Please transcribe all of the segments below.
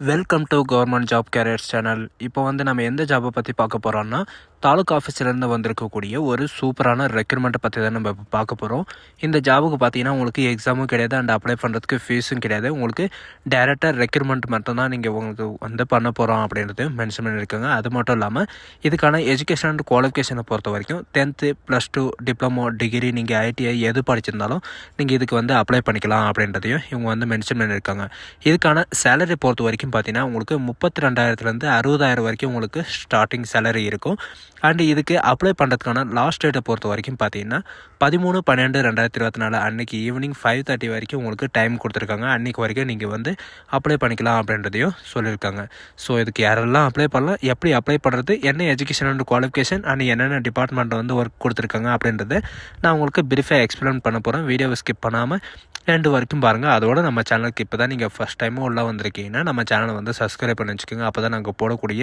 Welcome to government job careers channel. இப்போ நம்ம எந்த ஜாபை பற்றி பார்க்க போகிறோம்னா, தாலுக்கா ஆஃபீஸ்லேருந்து வந்திருக்கக்கூடிய ஒரு சூப்பரான ரெக்ரூட்மெண்ட்டை பற்றி தான் நம்ம இப்போ பார்க்க போகிறோம். இந்த ஜாபுக்கு பார்த்தீங்கன்னா உங்களுக்கு எக்ஸாமும் கிடையாது அண்ட் அப்ளை பண்ணுறதுக்கு ஃபீஸும் கிடையாது. உங்களுக்கு டேரெக்டாக ரெக்ரூட்மெண்ட் மட்டும்தான் நீங்கள் உங்களுக்கு பண்ண போகிறோம் அப்படின்றது மென்ஷன் பண்ணியிருக்காங்க. அது மட்டும் இல்லாமல் இதுக்கான எஜுகேஷன் அண்ட் குவாலிஃபிகேஷனை பொறுத்த வரைக்கும் 10th +2 டிப்ளமோ டிகிரி நீங்கள் ஐடிஐ எது படிச்சிருந்தாலும் நீங்கள் இதுக்கு அப்ளை பண்ணிக்கலாம் அப்படின்றதையும் இவங்க மென்ஷன் பண்ணியிருக்காங்க. இதுக்கான சேலரி பொறுத்த வரைக்கும் பார்த்தீங்கன்னா உங்களுக்கு 32,000 60,000 வரைக்கும் உங்களுக்கு ஸ்டார்டிங் சேலரி இருக்கும். அண்ட் இதுக்கு அப்ளை பண்ணுறதுக்கான லாஸ்ட் டேட்டை பொறுத்த வரைக்கும் பார்த்தீங்கன்னா 13/12/2024 அன்றைக்கி ஈவினிங் 5:30 வரைக்கும் உங்களுக்கு டைம் கொடுத்துருக்காங்க. அன்றைக்கி வரைக்கும் நீங்கள் அப்ளை பண்ணிக்கலாம் அப்படின்றதையும் சொல்லியிருக்காங்க. ஸோ இதுக்கு யாரெல்லாம் அப்ளை பண்ணலாம், எப்படி அப்ளை பண்ணுறது, என்ன எஜுகேஷன் அண்ட் குவாலிஃபிகேஷன் அண்ட் என்னென்ன டிபார்ட்மெண்ட் ஒர்க் கொடுத்துருக்காங்க அப்படின்றத நான் உங்களுக்கு பிரீஃபாக எக்ஸ்பிளைன் பண்ண போகிறேன். வீடியோவை ஸ்கிப் பண்ணாமல் எண்டு வரைக்கும் பாருங்கள். அதோட நம்ம சேனலுக்கு இப்போ தான் நீங்கள் ஃபஸ்ட் டைமும் உள்ளே வந்திருக்கீங்கன்னா நம்ம சேனலை சப்ஸ்கிரைப் பண்ணி வச்சுக்கோங்க. அப்போ தான் நாங்கள் போடக்கூடிய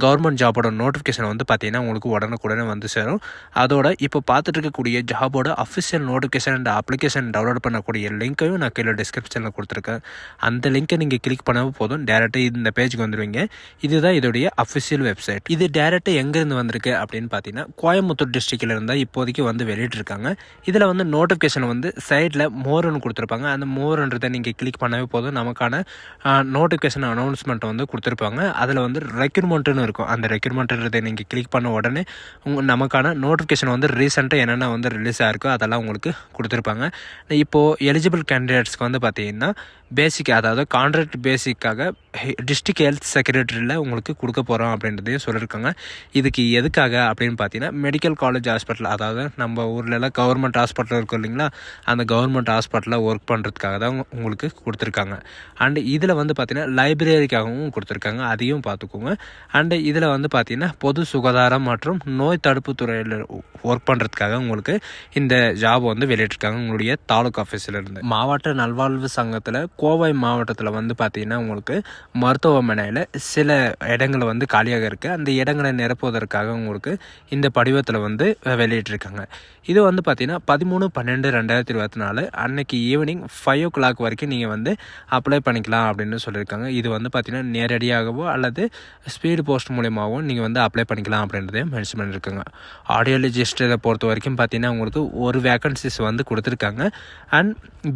கவர்மெண்ட் ஜாபோட நோட்டிஃபிகேஷன் பார்த்தீங்கன்னா உங்களுக்கு உடனுக்குடனே சேரும். அதோட இப்போ பார்த்துட்டு இருக்கக்கூடிய ஜாபோட official notification and application download பண்ணக்கூடிய லிங்க்கையும் நான் கீழே டிஸ்கிரிப்ஷனில் கொடுத்துருக்கேன். அந்த லிங்க்கை நீங்கள் கிளிக் பண்ணாமல் போதும், டேரெக்டாக இந்த பேஜுக்கு வந்துடுவீங்க. இதுதான் இதோடைய அஃபிஷியல் வெப்சைட். இது டேரெக்டாக எங்கேருந்து வந்திருக்கு அப்படின்னு பார்த்தீங்கன்னா கோயம்புத்தூர் டிஸ்ட்ரிக்டில் இருந்தால் இப்போதைக்கு வெளியிட்டிருக்காங்க. இதில் நோட்டிஃபிகேஷன் சைடில் மோர்னு கொடுத்துருப்பாங்க. அந்த மோர்ன்றதை நீங்கள் கிளிக் பண்ணவே போதும், நமக்கான நோட்டிஃபிகேஷன் அனௌன்ஸ்மெண்ட் கொடுத்துருப்பாங்க. அதில் ரெக்ரூட்மெண்ட்டுன்னு இருக்கும். அந்த ரெக்ரூட்மெண்ட்ன்றதை நீங்கள் கிளிக் பண்ண உடனே நமக்கான நோட்டிஃபிகேஷன் ரீசெண்டாக என்னென்ன ரிலீஸ் ஆகிருக்கோ அதெல்லாம் உங்களுக்கு கொடுத்துருப்பாங்க. இப்போது எலிஜிபிள் கேண்டிடேட்ஸ்க்கு பார்த்தீங்கன்னா பேசிக், அதாவது கான்ட்ராக்ட் பேசிக்காக டிஸ்ட்ரிக்ட் ஹெல்த் செக்ரட்டரியில் உங்களுக்கு கொடுக்க போகிறோம் அப்படின்றதையும் சொல்லியிருக்காங்க. இதுக்கு எதுக்காக அப்படின்னு பார்த்தீங்கன்னா மெடிக்கல் காலேஜ் ஹாஸ்பிட்டல், அதாவது நம்ம ஊர்லலாம் கவர்மெண்ட் ஹாஸ்பிட்டல் இருக்கும் இல்லைங்களா, அந்த கவர்மெண்ட் ஹாஸ்பிட்டலில் ஒர்க் பண்ணுறதுக்காக தான் உங்களுக்கு கொடுத்துருக்காங்க. அண்டு இதில் பார்த்தீங்கன்னா லைப்ரரிக்காகவும் கொடுத்துருக்காங்க, அதையும் பார்த்துக்கோங்க. அண்டு இதில் பார்த்தீங்கன்னா பொது சுகாதாரம் மற்றும் நோய் தடுப்பு துறையில் ஒர்க் பண்ணுறதுக்காக உங்களுக்கு இந்த ஜாப் வெளியிட்டிருக்காங்க உங்களுடைய தாலுக்கா ஆஃபீஸிலிருந்து. மாவட்ட நல்வாழ்வு சங்கத்தில் கோவை மாவட்டத்தில் பார்த்தீங்கன்னா உங்களுக்கு மருத்துவமனையில் சில இடங்கள் காலியாக இருக்குது. அந்த இடங்களை நிரப்புவதற்காக உங்களுக்கு இந்த படிவத்தில் வெளியிட்டிருக்காங்க. இது பார்த்தீங்கன்னா 13/12/2024 அன்னைக்கு ஈவினிங் 5 o'clock வரைக்கும் நீங்கள் அப்ளை பண்ணிக்கலாம் அப்படின்னு சொல்லியிருக்காங்க. இது பார்த்தீங்கன்னா நேரடியாகவோ அல்லது ஸ்பீடு போஸ்ட் மூலியமாகவோ நீங்கள் அப்ளை பண்ணிக்கலாம் அப்படின்றதையும் மென்ஷன் பண்ணியிருக்காங்க. ஆடியோலஜிஸ்ட்டை பொறுத்த வரைக்கும் பார்த்தீங்கன்னா உங்களுக்கு ஒரு வேக்கன்சிஸ் கொடுத்துருக்காங்க. அண்ட்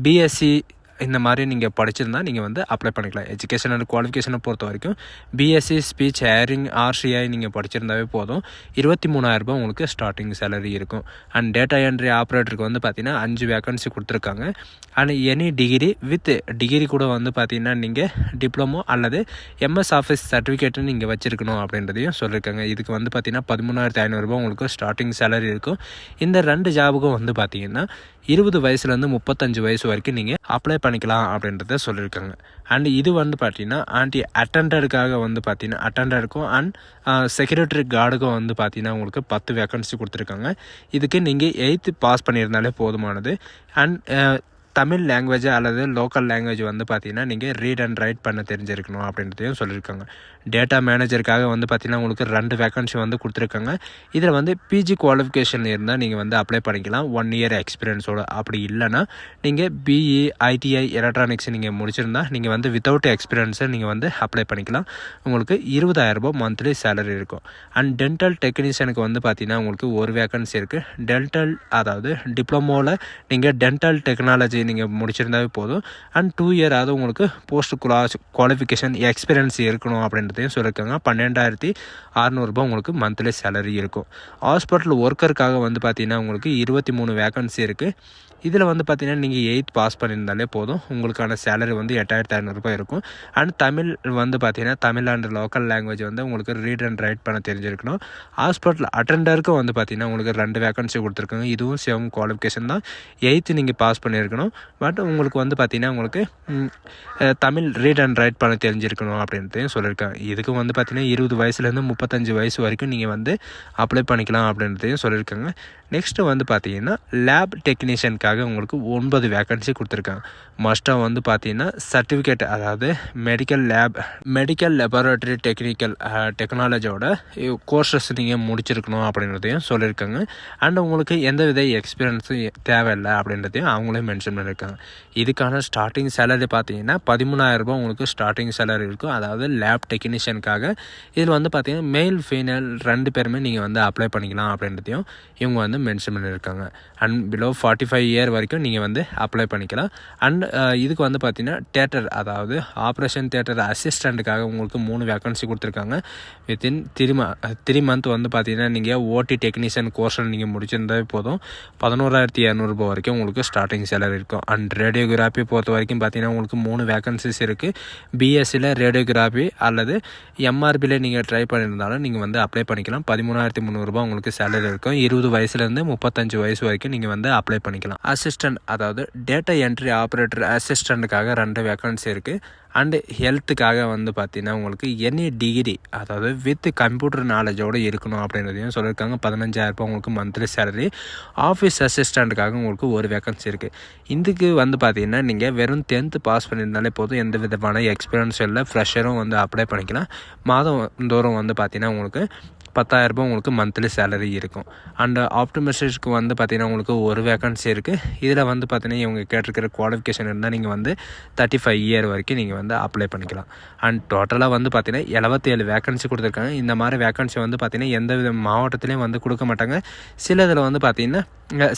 பிஎஸ்சி இந்த மாதிரி நீங்கள் படிச்சிருந்தா நீங்கள் அப்ளை பண்ணிக்கலாம். எஜுகேஷன் அண்ட் குவாலிஃபிகேஷனை பொறுத்த வரைக்கும் பிஎஸ்சி ஸ்பீச் ஹேரிங் ஆர்சிஐ நீங்கள் படிச்சிருந்தாவே போதும். 23,000 உங்களுக்கு ஸ்டார்டிங் சேலரி இருக்கும். அண்ட் டேட்டா என்ட்ரி ஆப்ரேட்டருக்கு பார்த்தீங்கன்னா 5 வேக்கன்சி கொடுத்துருக்காங்க. And any degree with degree கூட பார்த்தீங்கன்னா நீங்கள் டிப்ளமோ அல்லது எம்எஸ் ஆஃபீஸ் சர்டிஃபிகேட்டு நீங்கள் வச்சுருக்கணும் அப்படின்றதையும் சொல்லியிருக்காங்க. இதுக்கு பார்த்தீங்கன்னா 13,500 உங்களுக்கு ஸ்டார்டிங் சேலரி இருக்கும். இந்த 2 ஜாபுக்கும் பார்த்தீங்கன்னா 20 வயசுலேருந்து 35 வயசு வரைக்கும் நீங்கள் அப்ளை பண்ணிக்கலாம் அப்படின்றத சொல்லியிருக்காங்க. அண்ட் இது பார்த்தீங்கன்னா அட்டெண்டருக்காக பார்த்தீங்கன்னா அட்டெண்டருக்கும் அண்ட் செக்யூரிட்டி கார்டுக்கும் பார்த்தீங்கன்னா உங்களுக்கு 10 வேக்கன்சி கொடுத்துருக்காங்க. இதுக்கு நீங்கள் 8th பாஸ் பண்ணியிருந்தாலே போதுமானது. அண்ட் தமிழ் லாங்குவேஜ் அல்லது லோக்கல் லாங்குவேஜ் பார்த்தீங்கன்னா நீங்கள் ரீட் அண்ட் ரைட் பண்ண தெரிஞ்சிருக்கணும் அப்படின்றதையும் சொல்லியிருக்காங்க. டேட்டா மேனேஜருக்காக பார்த்தீங்கன்னா உங்களுக்கு 2 வேக்கன்சி கொடுத்துருக்காங்க. இதில் பிஜி குவாலிஃபிகேஷன் இருந்தால் நீங்கள் அப்ளை பண்ணிக்கலாம் 1 year எக்ஸ்பீரியன்ஸோடு. அப்படி இல்லைனா நீங்கள் பிஇ ஐடிஐ எலக்ட்ரானிக்ஸ் நீங்கள் முடிச்சிருந்தா நீங்கள் வித்தவுட் எக்ஸ்பீரியன்ஸை நீங்கள் அப்ளை பண்ணிக்கலாம். உங்களுக்கு 20,000 மந்த்லி சேலரி இருக்கும். அண்ட் டென்டல் டெக்னீஷியனுக்கு பார்த்தீங்கன்னா உங்களுக்கு ஒரு வேக்கன்சி இருக்குது. டென்டல், அதாவது டிப்ளமோவில் நீங்கள் டென்டல் டெக்னாலஜி நீங்கள் முடிச்சிருந்தாவே போதும். அண்ட் 2 year உங்களுக்கு போஸ்ட் குவாலிஃபிகேஷன் எக்ஸ்பீரியன்ஸ் இருக்கணும் அப்படின்றதையும் சொல்லியிருக்காங்க. 12,600 உங்களுக்கு மந்த்லி சேலரி இருக்கும். ஹாஸ்பிட்டல் ஒர்க்கருக்காக பார்த்தீங்கன்னா உங்களுக்கு 23 வேக்கன்சி இருக்குது. இதில் பார்த்தீங்கன்னா நீங்கள் 8th பாஸ் பண்ணியிருந்தாலே போதும், உங்களுக்கான சேலரி 8,500 இருக்கும். அண்ட் தமிழ் பார்த்தீங்கன்னா தமிழ் அண்ட் லோக்கல் லாங்குவேஜ் உங்களுக்கு ரீட் அண்ட் ரைட் பண்ண தெரிஞ்சிருக்கணும். ஹாஸ்பிட்டல் அட்டெண்டருக்கும் பார்த்தீங்கன்னா உங்களுக்கு 2 வேக்கன்சி கொடுத்துருக்காங்க. இதுவும் சேம் குவாலிஃபிகேஷன் தான். 8th நீங்கள் பாஸ் பண்ணியிருக்கணும். பட் உங்களுக்கு பார்த்தீங்கன்னா உங்களுக்கு தமிழ் ரீட் அண்ட் ரைட் பண்ண தெரிஞ்சிருக்கணும் அப்படின்றதையும் சொல்லியிருக்காங்க. இதுக்கு பார்த்தீங்கன்னா 20 வயசுலேருந்து 35 வயசு வரைக்கும் நீங்கள் அப்ளை பண்ணிக்கலாம் அப்படின்றதையும் சொல்லியிருக்காங்க. நெக்ஸ்ட்டு பார்த்தீங்கன்னா லேப் டெக்னீஷியனுக்காக உங்களுக்கு 9 வேக்கன்சி கொடுத்துருக்காங்க. மஸ்ட்டாக பார்த்தீங்கன்னா சர்டிஃபிகேட், அதாவது மெடிக்கல் லெபார்ட்டரி டெக்னாலஜியோட கோர்சஸ் நீங்கள் முடிச்சிருக்கணும் அப்படின்றதையும் சொல்லியிருக்காங்க. அண்ட் உங்களுக்கு எந்த வித எக்ஸ்பீரியன்ஸும் தேவையில்லை அப்படின்றதையும் அவங்களே மென்ஷன் பண்ணியிருக்காங்க. இதுக்கான ஸ்டார்டிங் சேலரி பார்த்தீங்கன்னா 13,000 உங்களுக்கு ஸ்டார்டிங் சேலரி இருக்கும். அதாவது லேப் டெக்னீஷியனுக்காக. இதில் வந்து பார்த்தீங்கன்னா மேல் ஃபீமேல் 2 பேருமே நீங்கள் வந்து அப்ளை பண்ணிக்கலாம் அப்படின்றதையும் இவங்க வந்து மென்ஷன் பண்ணியிருக்காங்க. அண்ட் பிலோ 45 இயர் வரைக்கும் நீங்கள் வந்து அப்ளை பண்ணிக்கலாம். அண்ட் இதுக்கு வந்து பார்த்தீங்கன்னா தியேட்டர், அதாவது ஆப்ரேஷன் தியேட்டர் அசிஸ்டண்ட்டுக்காக உங்களுக்கு 3 வேக்கன்சி கொடுத்துருக்காங்க. வித்தின் 3 மந்த் வந்து பார்த்தீங்கன்னா நீங்கள் ஓடி டெக்னீஷியன் கோர்ஸில் நீங்கள் முடிச்சிருந்தாவே போதும். 11,200 வரைக்கும் உங்களுக்கு ஸ்டார்டிங் சேலரி இருக்கும். அண்ட் ரேடியோகிராஃபி பொறுத்த வரைக்கும் பார்த்தீங்கன்னா உங்களுக்கு 3 வேக்கன்சிஸ் இருக்குது. பிஎஸ்சியில் ரேடியோகிராஃபி அல்லது எம்ஆர்பியில் நீங்கள் ட்ரை பண்ணியிருந்தாலும் நீங்கள் வந்து அப்ளை பண்ணிக்கலாம். 13,300 உங்களுக்கு சேலரி இருக்கும். 20 வயசுலேருந்து 35 வயசு வரைக்கும் நீங்கள் வந்து அப்ளை பண்ணிக்கலாம். அசிஸ்டன்ட், அதாவது டேட்டா என்ட்ரி ஆப்ரேட்டர் அசிஸ்டண்ட்டுக்காக 2 வேக்கன்சி இருக்குது. அண்டு ஹெல்த்துக்காக வந்து பார்த்தீங்கன்னா உங்களுக்கு எனி டிகிரி, அதாவது வித் கம்ப்யூட்டர் நாலேஜோடு இருக்கணும் அப்படின்றதையும் சொல்லியிருக்காங்க. 15,000 உங்களுக்கு மந்த்லி சேலரி. ஆஃபீஸ் அசிஸ்டண்ட்டுக்காக உங்களுக்கு 1 வேக்கன்சி இருக்குது. இதுக்கு வந்து பார்த்தீங்கன்னா நீங்கள் வெறும் 10th பாஸ் பண்ணியிருந்தாலே போதும். எந்த விதமான எக்ஸ்பீரியன்ஸ் இல்லை. ஃப்ரெஷரும் வந்து அப்ளை பண்ணிக்கலாம். மாதம் தோறும் வந்து பார்த்தீங்கன்னா உங்களுக்கு 10,000 உங்களுக்கு மந்த்லி சேலரி இருக்கும். அண்ட் ஆப்டிமிஸ்டிக்கு வந்து பார்த்தீங்கன்னா உங்களுக்கு 1 வேக்கன்சி இருக்குது. இதில் வந்து பார்த்தீங்கன்னா இவங்க கேட்டிருக்கிற குவாலிஃபிகேஷன் இருந்தால் நீங்கள் வந்து 35 இயர் வரைக்கும் நீங்கள் வந்து அப்ளை பண்ணிக்கலாம். அண்ட் டோட்டலாக வந்து பார்த்தீங்கன்னா 77 வேக்கன்சி கொடுத்துருக்காங்க. இந்த மாதிரி வேக்கன்சி வந்து பார்த்தீங்கன்னா எந்த வித மாவட்டத்துலேயும் வந்து கொடுக்க மாட்டாங்க. சில இதில் வந்து பார்த்தீங்கன்னா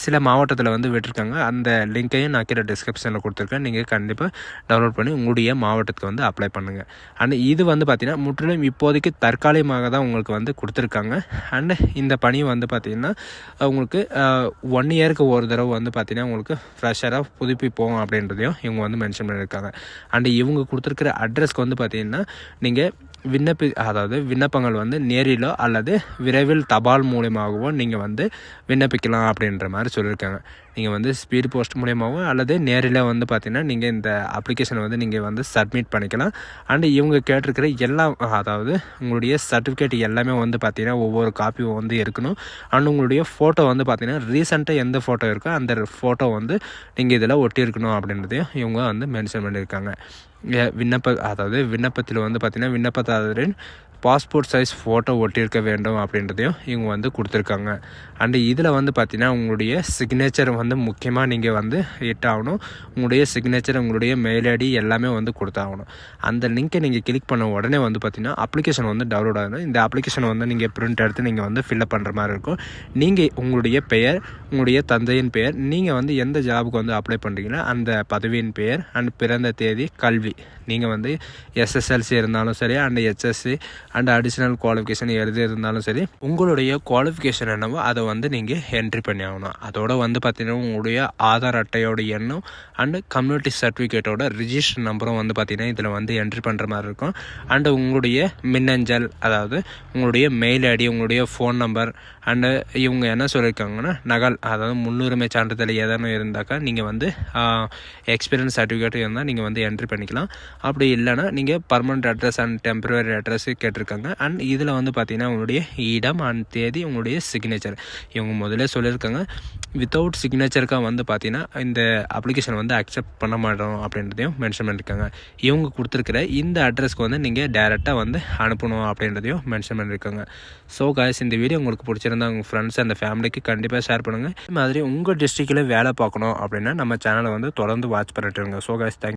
சில மாவட்டத்தில் வந்து விட்டுருக்காங்க. அந்த லிங்க்கையும் நான் கீழே டிஸ்கிரிப்ஷனில் கொடுத்துருக்கேன். நீங்கள் கண்டிப்பாக டவுன்லோட் பண்ணி உங்களுடைய மாவட்டத்துக்கு வந்து அப்ளை பண்ணுங்கள். அண்ட் இது வந்து பார்த்தீங்கன்னா முற்றிலும் இப்போதைக்கு தற்காலிகமாக தான் உங்களுக்கு வந்து கொடுத்துருக்காங்க. அண்டு இந்த பணி வந்து பார்த்திங்கன்னா உங்களுக்கு 1 இயருக்கு ஒரு தடவை வந்து பார்த்திங்கன்னா உங்களுக்கு ஃப்ரெஷராக புதுப்பிப்போம் அப்படின்றதையும் இவங்க வந்து மென்ஷன் பண்ணியிருக்காங்க. அண்டு இவங்க கொடுத்துருக்கிற அட்ரஸ்க்கு வந்து பார்த்திங்கன்னா நீங்கள் அதாவது விண்ணப்பங்கள் வந்து நேரிலோ அல்லது விரைவில் தபால் மூலமாகவோ நீங்கள் வந்து விண்ணப்பிக்கலாம் அப்படின்ற மாதிரி சொல்லியிருக்காங்க. நீங்கள் வந்து ஸ்பீடு போஸ்ட் மூலமாகவோ அல்லது நேரில் வந்து பார்த்திங்கன்னா நீங்கள் இந்த அப்ளிகேஷனை வந்து நீங்கள் வந்து சப்மிட் பண்ணிக்கலாம். அண்டு இவங்க கேட்டிருக்கிற எல்லாம், அதாவது உங்களுடைய சர்டிஃபிகேட் எல்லாமே வந்து பார்த்திங்கன்னா ஒவ்வொரு காப்பியும் வந்து இருக்கணும். அண்ட் உங்களுடைய ஃபோட்டோ வந்து பார்த்திங்கன்னா ரீசெண்டாக எந்த ஃபோட்டோ இருக்கோ அந்த ஃபோட்டோ வந்து நீங்கள் இதில் ஒட்டியிருக்கணும் அப்படின்றதையும் இவங்க வந்து மென்ஷன் பண்ணியிருக்காங்க. அதாவது விண்ணப்பத்தில் வந்து பார்த்திங்கன்னா விண்ணப்பதாரரின் பாஸ்போர்ட் சைஸ் ஃபோட்டோ ஒட்டியிருக்க வேண்டும் அப்படின்றதையும் இவங்க வந்து கொடுத்துருக்காங்க. அண்டு இதில் வந்து பார்த்திங்கன்னா உங்களுடைய சிக்னேச்சர் வந்து முக்கியமாக நீங்கள் வந்து ஆகணும். உங்களுடைய சிக்னேச்சர், உங்களுடைய மெயில் ஐடி எல்லாமே வந்து கொடுத்தாகணும். அந்த லிங்க்கை நீங்கள் கிளிக் பண்ண உடனே வந்து பார்த்திங்கன்னா அப்ளிகேஷன் வந்து டவுன்லோட் ஆகணும். இந்த அப்ளிகேஷனை வந்து நீங்கள் பிரிண்ட் எடுத்து நீங்கள் வந்து ஃபில்அப் பண்ணுற மாதிரி இருக்கும். நீங்கள் உங்களுடைய பெயர், உங்களுடைய தந்தையின் பெயர், நீங்கள் வந்து எந்த ஜாபுக்கு வந்து அப்ளை பண்ணுறீங்களோ அந்த பதவியின் பெயர் அண்ட் பிறந்த தேதி, கல்வி, நீங்கள் வந்து எஸ்எஸ்எல்சி இருந்தாலும் சரி and HSC and additional qualification எது இருந்தாலும் சரி உங்களுடைய குவாலிஃபிகேஷன் என்னவோ அதை வந்து நீங்கள் என்ட்ரி பண்ணி ஆகணும். அதோட வந்து பார்த்திங்கன்னா உங்களுடைய ஆதார் அட்டையோட எண்ணும் அண்டு கம்யூனிட்டி சர்டிஃபிகேட்டோட ரிஜிஸ்டர் நம்பரும் வந்து பார்த்திங்கன்னா இதில் வந்து என்ட்ரி பண்ணுற மாதிரி இருக்கும். அண்டு உங்களுடைய மின்னஞ்சல், அதாவது உங்களுடைய மெயில் ஐடி, உங்களுடைய ஃபோன் நம்பர் அண்டு இவங்க என்ன சொல்லியிருக்காங்கன்னா நகல், அதாவது முன்னுரிமை சான்றிதழ் ஏதாவது இருந்தாக்கா நீங்கள் வந்து எக்ஸ்பீரியன்ஸ் சர்டிஃபிகேட் இருந்தால் நீங்கள் வந்து என்ட்ரி பண்ணிக்கலாம். அப்படி இல்லைனா நீங்கள் permanent address and temporary address கேட்டிருக்காங்க. அண்ட் இதில் வந்து பார்த்திங்கன்னா உங்களுடைய இடம் அண்ட் தேதி, உங்களுடைய சிக்னேச்சர். இவங்க முதல்ல சொல்லியிருக்காங்க வித்தவுட் சிக்னேச்சருக்காக வந்து பார்த்திங்கன்னா இந்த அப்ளிகேஷன் வந்து அக்செப்ட் பண்ண மாட்டோம் அப்படின்றதையும் மென்ஷன் பண்ணியிருக்காங்க. இவங்க கொடுத்துருக்கிற இந்த அட்ரஸ்க்கு வந்து நீங்கள் டைரெக்டாக வந்து அனுப்பணும் அப்படின்றதையும் மென்ஷன் பண்ணியிருக்காங்க. ஸோ காய்ஸ், இந்த வீடியோ உங்களுக்கு பிடிச்சிருந்தா உங்கள் ஃப்ரெண்ட்ஸ் அந்த ஃபேமிலிக்கு கண்டிப்பாக ஷேர் பண்ணுங்கள். இது மாதிரி உங்கள் டிஸ்ட்ரிக்டில் வேலை பார்க்கணும் அப்படின்னா நம்ம சேனலை வந்து தொடர்ந்து வாட்ச் பண்ணிட்டு இருங்க. So guys, thank you.